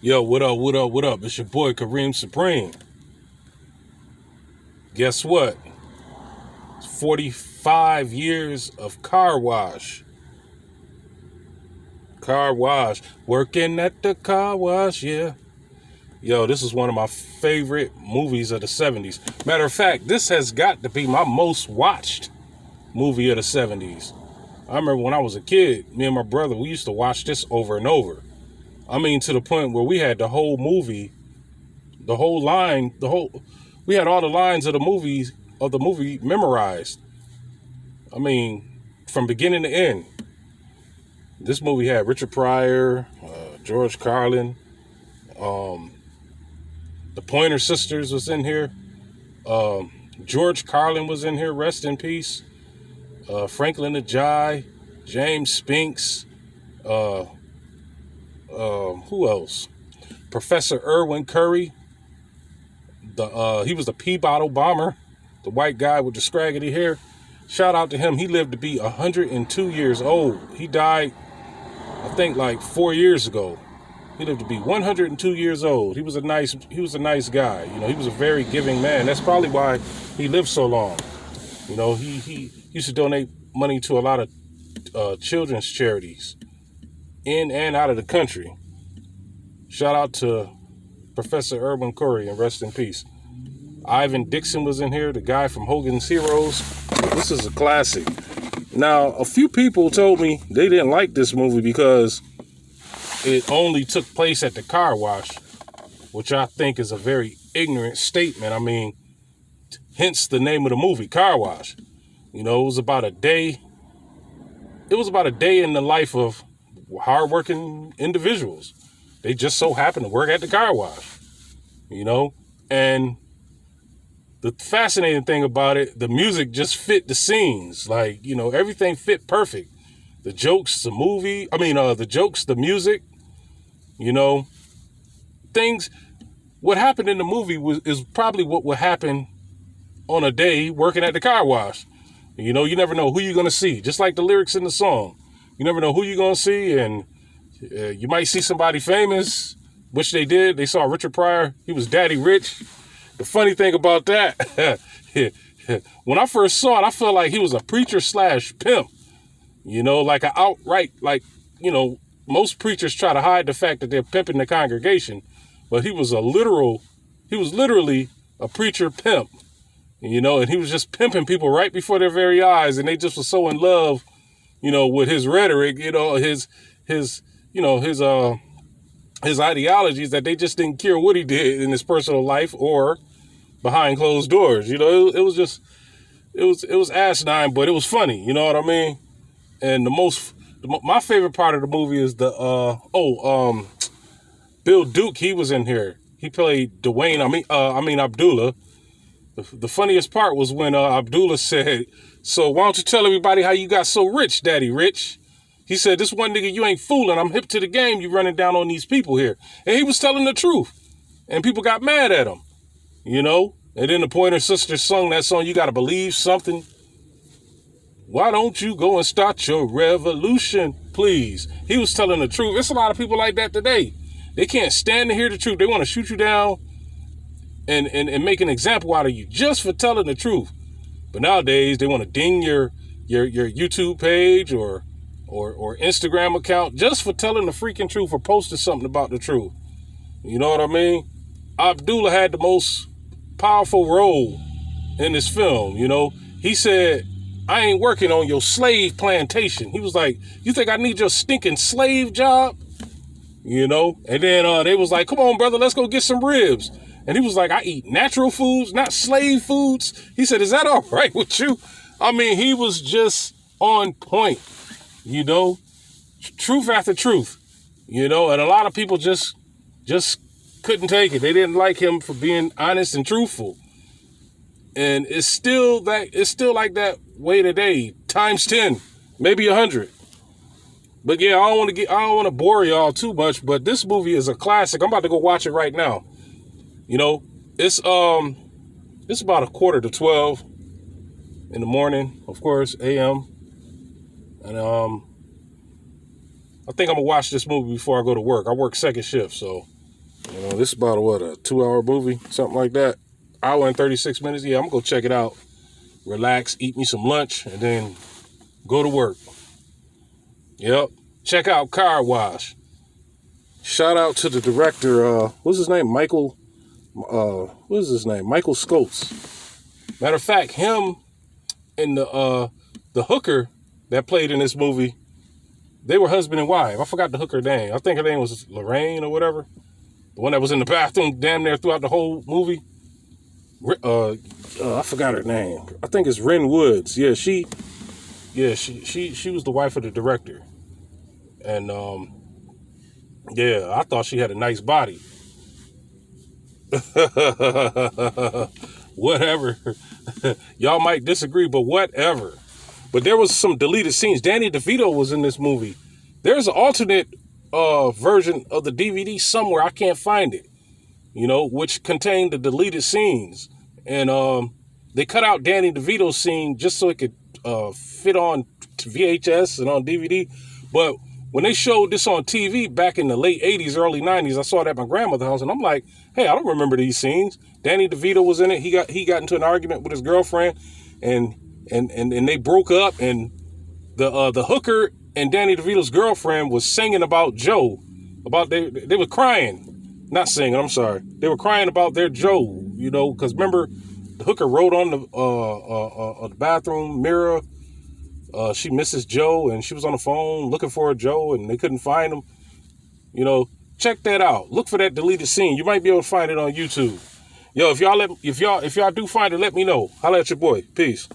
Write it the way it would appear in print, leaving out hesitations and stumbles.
Yo, what up, what up, what up? It's your boy Kareem Supreme. Guess what? 45 years of car wash. Car wash. Working at the car wash, yeah. Yo, this is one of my favorite movies of the 70s. Matter of fact, this has got to be my most watched movie of the 70s. I remember when I was a kid, me and my brother, we used to watch this over and over. I mean, to the point where we had the whole movie, we had all the lines of the movie memorized. I mean, from beginning to end. This movie had Richard Pryor, George Carlin, the Pointer Sisters was in here. George Carlin was in here, rest in peace. Franklin Ajay, James Spinks, who else? Professor Irwin Curry. He was the pea bottle bomber, the white guy with the scraggly hair. Shout out to him. He lived to be 102 years old. He died, I think, like 4 years ago. He lived to be 102 years old. He was a nice guy. You know, he was a very giving man. That's probably why he lived so long. You know, he used to donate money to a lot of children's charities in and out of the country. Shout out to Professor Irwin Curry and rest in peace. Ivan Dixon was in here, the guy from Hogan's Heroes. This is a classic. Now, a few people told me they didn't like this movie because it only took place at the car wash, which I think is a very ignorant statement. I mean, hence the name of the movie, Car Wash. You know, it was about a day in the life of hardworking individuals. They just so happened to work at the car wash, you know? And the fascinating thing about it, the music just fit the scenes. Like, you know, everything fit perfect. The jokes, the music, you know, things. What happened in the movie is probably what would happen on a day working at the car wash. You know, you never know who you're going to see. Just like the lyrics in the song. You never know who you're going to see, and you might see somebody famous, which they did. They saw Richard Pryor. He was Daddy Rich. The funny thing about that, when I first saw it, I felt like he was a preacher / pimp. You know, like an outright, like, you know, most preachers try to hide the fact that they're pimping the congregation, but he was literally a preacher pimp, you know, and he was just pimping people right before their very eyes, and they just were so in love, you know, with his rhetoric, you know, his ideologies, that they just didn't care what he did in his personal life or behind closed doors. You know, it was asinine, but it was funny. You know what I mean? And my favorite part of the movie is Bill Duke. He was in here. He played Dwayne. Abdullah. The funniest part was when Abdullah said, "So why don't you tell everybody how you got so rich, Daddy Rich?" He said, "This one nigga, you ain't fooling. I'm hip to the game. You running down on these people here." And he was telling the truth. And people got mad at him, you know? And then the Pointer Sisters sung that song, "You Gotta Believe Something." Why don't you go and start your revolution, please? He was telling the truth. There's a lot of people like that today. They can't stand to hear the truth. They want to shoot you down and make an example out of you just for telling the truth. But nowadays, they want to ding your YouTube page or Instagram account just for telling the freaking truth or posting something about the truth. You know what I mean? Abdullah had the most powerful role in this film, you know? He said, "I ain't working on your slave plantation." He was like, "You think I need your stinking slave job?" You know? And then they was like, "Come on, brother, let's go get some ribs." And he was like, "I eat natural foods, not slave foods." He said, "Is that all right with you?" I mean, he was just on point. You know, truth after truth, you know, and a lot of people just couldn't take it. They didn't like him for being honest and truthful. And it's still like that way today, times 10, maybe 100. But yeah, I don't want to bore y'all too much, but this movie is a classic. I'm about to go watch it right now. You know, it's about 11:45 in the morning, of course, AM. And I think I'm gonna watch this movie before I go to work. I work second shift, so This is about what, a 2-hour movie, something like that. Hour and 36 minutes. Yeah, I'm gonna go check it out. Relax, eat me some lunch, and then go to work. Yep. Check out Car Wash. Shout out to the director. What's his name? Michael. What is his name? Michael Scopes. Matter of fact, him and the hooker that played in this movie, they were husband and wife. I forgot the hooker name. I think her name was Lorraine or whatever. The one that was in the bathroom damn near throughout the whole movie. I forgot her name. I think it's Ren Woods. Yeah, she was the wife of the director. And yeah, I thought she had a nice body. Whatever. Y'all might disagree, but whatever. But there was some deleted scenes. Danny DeVito was in this movie. There's an alternate version of the DVD somewhere. I can't find it. Which contained the deleted scenes. And they cut out Danny DeVito's scene just so it could fit on VHS and on DVD. But when they showed this on TV back in the late 80s, early 90s, I saw it at my grandmother's house, and I'm like, hey, I don't remember these scenes. Danny DeVito was in it. He got into an argument with his girlfriend, and they broke up, and the hooker and Danny DeVito's girlfriend was singing about Joe. They were crying. Not singing, I'm sorry. They were crying about their Joe, because remember, the hooker wrote on the bathroom mirror, she misses Joe, and she was on the phone looking for a Joe, and they couldn't find him. Check that out. Look for that deleted scene. You might be able to find it on YouTube. Yo, if y'all do find it, let me know. Holla at your boy. Peace.